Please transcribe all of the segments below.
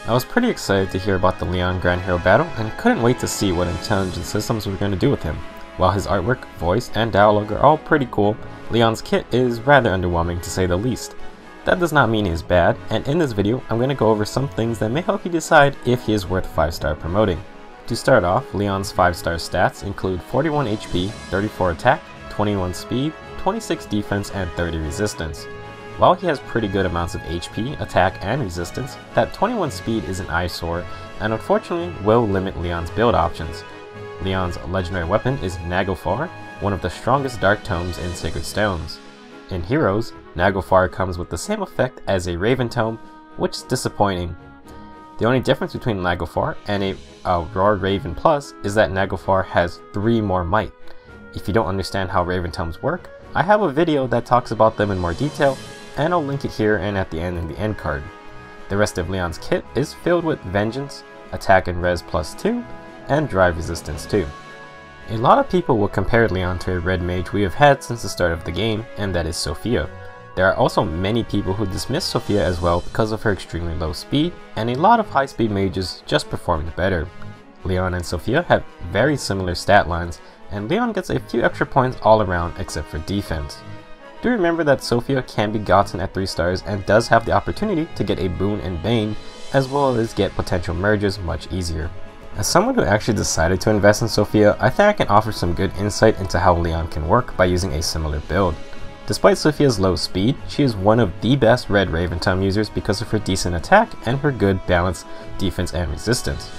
I was pretty excited to hear about the Lyon Grand Hero battle and couldn't wait to see what intelligent systems were going to do with him. While his artwork, voice, and dialogue are all pretty cool, Lyon's kit is rather underwhelming to say the least. That does not mean he is bad, and in this video I'm going to go over some things that may help you decide if he is worth 5-star promoting. To start off, Lyon's 5-star stats include 41 HP, 34 attack, 21 speed, 26 defense, and 30 resistance. While he has pretty good amounts of HP, attack, and resistance, that 21 speed is an eyesore and unfortunately will limit Lyon's build options. Lyon's legendary weapon is Naglfar, one of the strongest dark tomes in Sacred Stones. In Heroes, Naglfar comes with the same effect as a Raven tome, which is disappointing. The only difference between Naglfar and a Raw Raven Plus is that Naglfar has 3 more might. If you don't understand how Raven tomes work, I have a video that talks about them in more detail, and I'll link it here and at the end in the end card. The rest of Lyon's kit is filled with Vengeance, Attack and Res +2, and Drive Resistance 2. A lot of people will compare Lyon to a red mage we have had since the start of the game, and that is SOPHIA. There are also many people who dismiss SOPHIA as well because of her extremely low speed, and a lot of high speed mages just performed better. Lyon and SOPHIA have very similar stat lines, and Lyon gets a few extra points all around except for defense. Do remember that SOPHIA can be gotten at 3 stars and does have the opportunity to get a boon in Bane, as well as get potential merges much easier. As someone who actually decided to invest in SOPHIA, I think I can offer some good insight into how Lyon can work by using a similar build. Despite SOPHIA's low speed, she is one of the best red Raven tome users because of her decent attack and her good balanced defense and resistance.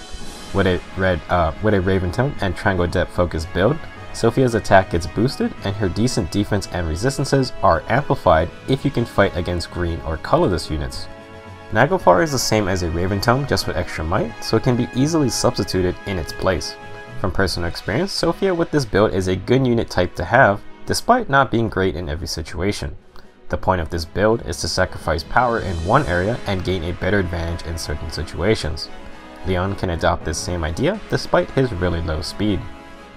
With a Raven tome and Triangle Depth focused build, SOPHIA's attack gets boosted and her decent defense and resistances are amplified if you can fight against green or colorless units. Naglfar is the same as a Raven tome, just with extra might, so it can be easily substituted in its place. From personal experience, SOPHIA with this build is a good unit type to have, despite not being great in every situation. The point of this build is to sacrifice power in one area and gain a better advantage in certain situations. Lyon can adopt this same idea despite his really low speed.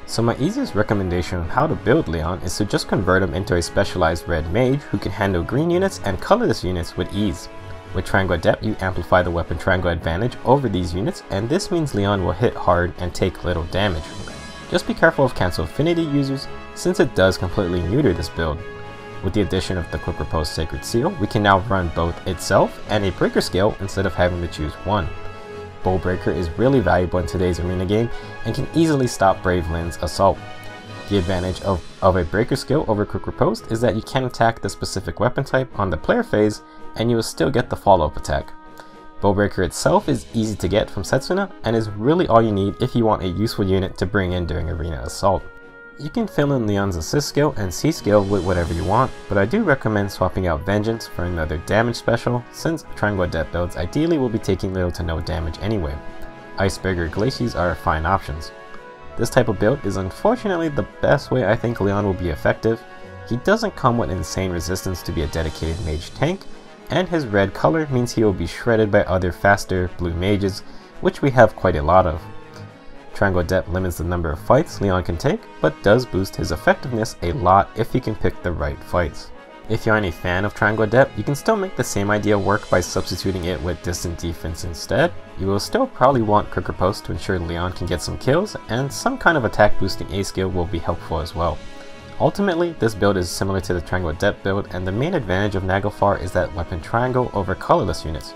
So my easiest recommendation on how to build Lyon is to just convert him into a specialized red mage who can handle green units and colorless units with ease. With Triangle Depth, you amplify the weapon triangle advantage over these units, and this means Lyon will hit hard and take little damage. Just be careful of Cancel Affinity users, since it does completely neuter this build. With the addition of the Quick Riposte Sacred Seal, we can now run both itself and a Breaker skill instead of having to choose one. Bowbreaker is really valuable in today's arena game and can easily stop Brave Lynn's assault. The advantage of a Breaker skill over Quick Riposte is that you can attack the specific weapon type on the player phase and you will still get the follow-up attack. Bowbreaker itself is easy to get from Setsuna and is really all you need if you want a useful unit to bring in during arena assault. You can fill in Lyon's assist skill and C skill with whatever you want, but I do recommend swapping out Vengeance for another damage special, since Triangle Depth builds ideally will be taking little to no damage anyway. Iceberg Glaciers are fine options. This type of build is unfortunately the best way I think Lyon will be effective. He doesn't come with insane resistance to be a dedicated mage tank, and his red color means he will be shredded by other faster blue mages, which we have quite a lot of. Triangle Depth limits the number of fights Lyon can take, but does boost his effectiveness a lot if he can pick the right fights. If you aren't a fan of Triangle Depth, you can still make the same idea work by substituting it with Distant Defense instead. You will still probably want Quick Riposte to ensure Lyon can get some kills, and some kind of attack boosting A skill will be helpful as well. Ultimately, this build is similar to the Triangle Depth build, and the main advantage of Naglfar is that weapon triangle over colorless units.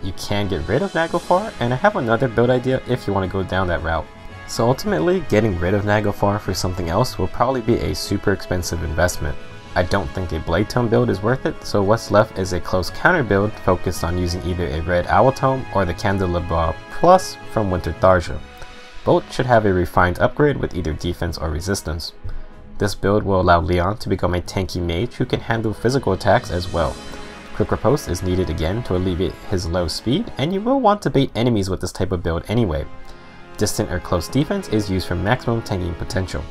You can get rid of Naglfar, and I have another build idea if you want to go down that route. So ultimately, getting rid of Naglfar for something else will probably be a super expensive investment. I don't think a Blade Tome build is worth it, so what's left is a close counter build focused on using either a Red Owl Tome or the Candelabra Plus from Winter Tharja. Both should have a refined upgrade with either defense or resistance. This build will allow Lyon to become a tanky mage who can handle physical attacks as well. Quick Riposte is needed again to alleviate his low speed, and you will want to bait enemies with this type of build anyway. Distant or close defense is used for maximum tanking potential.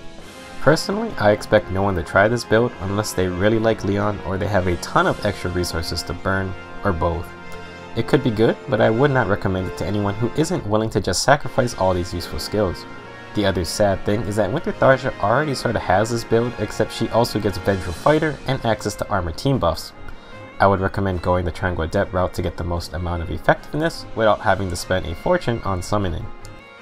Personally, I expect no one to try this build unless they really like Lyon or they have a ton of extra resources to burn, or both. It could be good, but I would not recommend it to anyone who isn't willing to just sacrifice all these useful skills. The other sad thing is that Winter Tharja already sorta has this build, except she also gets Vengeful Fighter and access to armor team buffs. I would recommend going the Triangle Adept route to get the most amount of effectiveness without having to spend a fortune on summoning.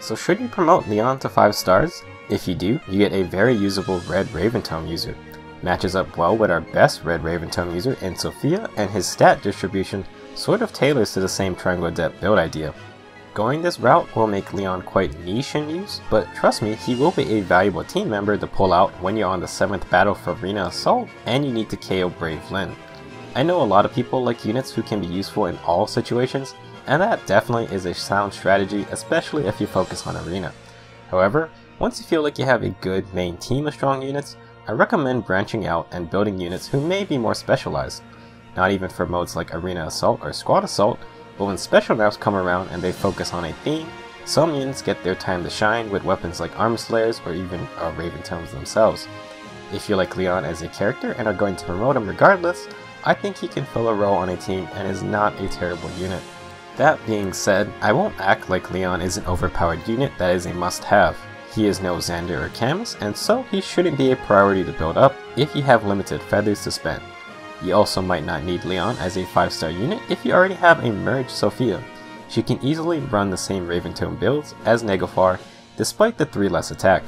So should you promote Lyon to 5 stars? If you do, you get a very usable red Raven Tome user. Matches up well with our best red Raven Tome user in SOPHIA, and his stat distribution sort of tailors to the same Triangle Adept build idea. Going this route will make Lyon quite niche in use, but trust me, he will be a valuable team member to pull out when you're on the 7th battle for Arena Assault and you need to KO Brave Lyn. I know a lot of people like units who can be useful in all situations, and that definitely is a sound strategy, especially if you focus on Arena. However, once you feel like you have a good main team of strong units, I recommend branching out and building units who may be more specialized. Not even for modes like Arena Assault or Squad Assault, but when special maps come around and they focus on a theme, some units get their time to shine with weapons like Armor Slayers or even Raven Tomes themselves. If you like Lyon as a character and are going to promote him regardless, I think he can fill a role on a team and is not a terrible unit. That being said, I won't act like Lyon is an overpowered unit that is a must-have. He is no Xander or Camus, and so he shouldn't be a priority to build up if you have limited feathers to spend. You also might not need Lyon as a 5-star unit if you already have a merged SOPHIA. She can easily run the same Raven Tome builds as Negafar, despite the 3 less attack.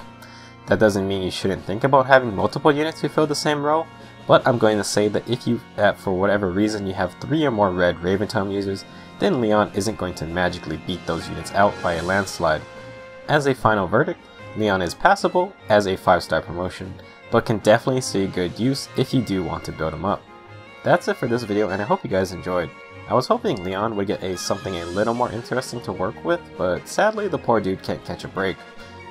That doesn't mean you shouldn't think about having multiple units who fill the same role, but I'm going to say that if you, for whatever reason, you have 3 or more red Raven Tome users, then Lyon isn't going to magically beat those units out by a landslide. As a final verdict, Lyon is passable as a 5-star promotion, but can definitely see good use if you do want to build him up. That's it for this video, and I hope you guys enjoyed. I was hoping Lyon would get something a little more interesting to work with, but sadly the poor dude can't catch a break.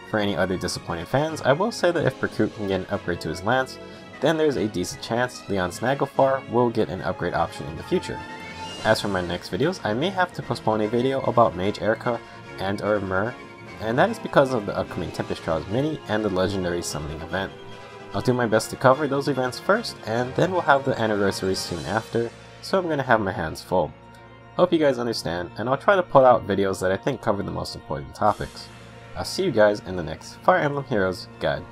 For any other disappointed fans, I will say that if Perkut can get an upgrade to his lance, then there's a decent chance Lyon's Negafar will get an upgrade option in the future. As for my next videos, I may have to postpone a video about Mage Erica and or Myr, and that is because of the upcoming Tempest Trials mini and the legendary summoning event. I'll do my best to cover those events first, and then we'll have the anniversary soon after, so I'm going to have my hands full. Hope you guys understand, and I'll try to put out videos that I think cover the most important topics. I'll see you guys in the next Fire Emblem Heroes guide.